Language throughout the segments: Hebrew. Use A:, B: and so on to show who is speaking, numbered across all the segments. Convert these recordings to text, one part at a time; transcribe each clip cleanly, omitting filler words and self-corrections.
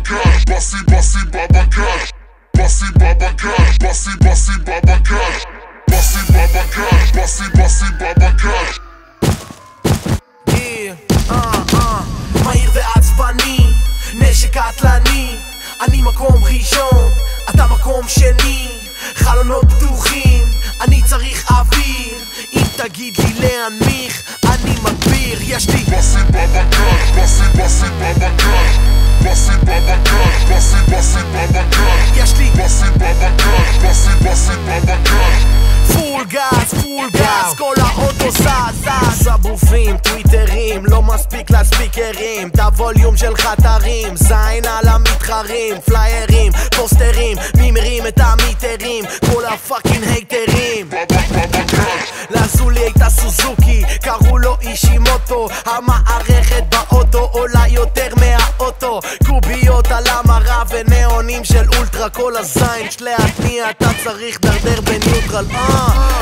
A: cash, bossy baba cash, bossy baba cash, bossy baba cash, bossy baba cash, bossy baba cash.
B: מהיר ועצבני, נשק קטלני, אני מקום ראשון, אתה מקום שני, חלונות פתוחים, אני צריך אוויר, אם תגיד לי להנמיך, אני מגביר, יש לי
A: bossy baba cash, bossy baba cash, bossy baba cash, bossy baba cash,
B: יש לי
A: bossy baba cash, bossy baba cash.
B: פול גז, כל האוטו זז, סבופים, טוויטרים, לא מספיק לספיקרים, את הווליום שלך תרים, זין על המתחרים, פליירים, פוסטרים, מי מרים את המיטרים, כל הפאקינג הייטרים. לעשו לי את הסוזוקי, קראו לו אישימוטו, המערכת באוטו עולה יותר מהאוטו, קוביות על המרה ונאונים של אולטרה, כל הזין שלהתניע אתה צריך דרדר בניוטרל.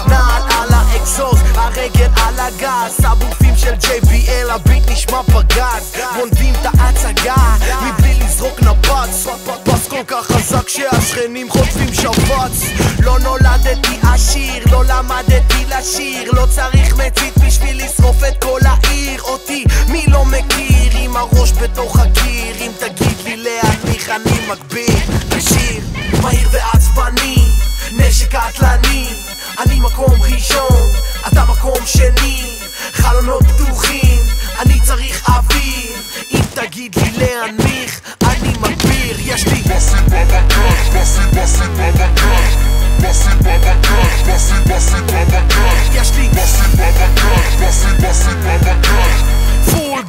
B: נעל על האקזוז, הרגל על הגז, סבופים של JBL, הביט נשמע פגז, רונדים את ההצגה מבלי לזרוק נפץ, בס כל כך חזק שהשכנים חוטפים שבץ. לא נולדתי עשיר, לא למדתי לשיר, לא צריך מצית בשביל לשרוף את כל העיר. אותי מי לא מכיר, עם הראש בתוך הקיר, אם תגיד לי להנמיך אני מגביר בשיר. מהיר ועצבני, נשק קטלני, אני מקום ראשון, אתה מקום שני, חלונות פתוחים, אני צריך אוויר, אם תגיד לי להנמיך, אני מגביר, יש לי
A: bossy baba cash, bossy baba cash, bossy baba cash, bossy baba cash,
B: יש לי
A: bossy baba cash, bossy baba cash.
B: פול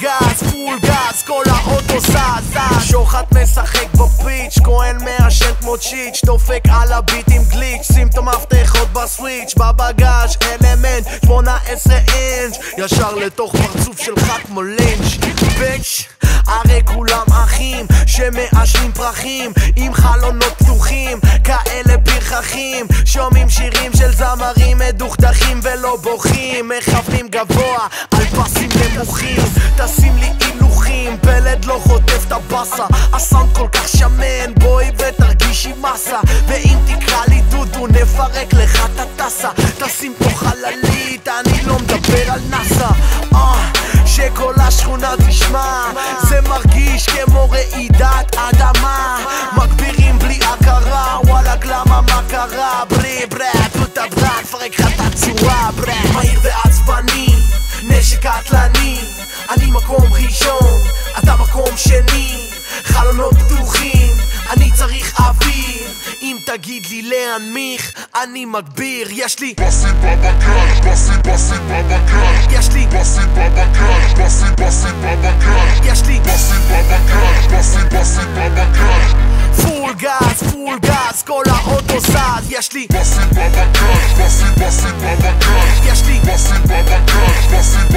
B: גז, כל האוטו זז, שוחט משחק בפיץ', כהן מעשן כמו צ'יץ', דופק על הביט עם גליץ', שים את המפתחות בסוויץ', בבגאז' אלמנט 18 אינץ', ישר לתוך פרצוף שלך כמו לינץ'. ביץ', הרי כולם אחים שמעשנים פרחים עם חלונות פתוחים, כאלה פרחחים, שומעים שירים של זמרים מדוכדכים ולא בוכים, מכוונים גבוה על פסים נמוכים, תשים לי הילוכים, פלד לא חוטף את הבאסה, הסאונד כל כך שמן, בואי ותרגישי מסה, ואם תקרא לי דודו נפרק לך את הטסה, תשים פה חללית, אני לא מדבר על נאסא, שכל השכונה תשמע, זה מרגיש כמו רעידת אדמה, מגבירים בלי הכרה, וואלק למה מה קרה, ברי תות הברה, נפרק לך את הצורה, מהיר ועצבני, נשק קטלני, אני מקום ראשון, אתה מקום שני, חלונות פתוחים, אני צריך אוויר, אם תגיד לי להנמיך, אני מגביר, יש לי
A: bossy baba cash, bossy baba cash,
B: יש לי
A: bossy baba cash, bossy baba cash,
B: יש לי
A: bossy baba cash, bossy baba cash.
B: פול גז, כל האוטו זז, יש לי
A: bossy baba cash, bossy baba cash,
B: יש לי
A: bossy baba cash, bossy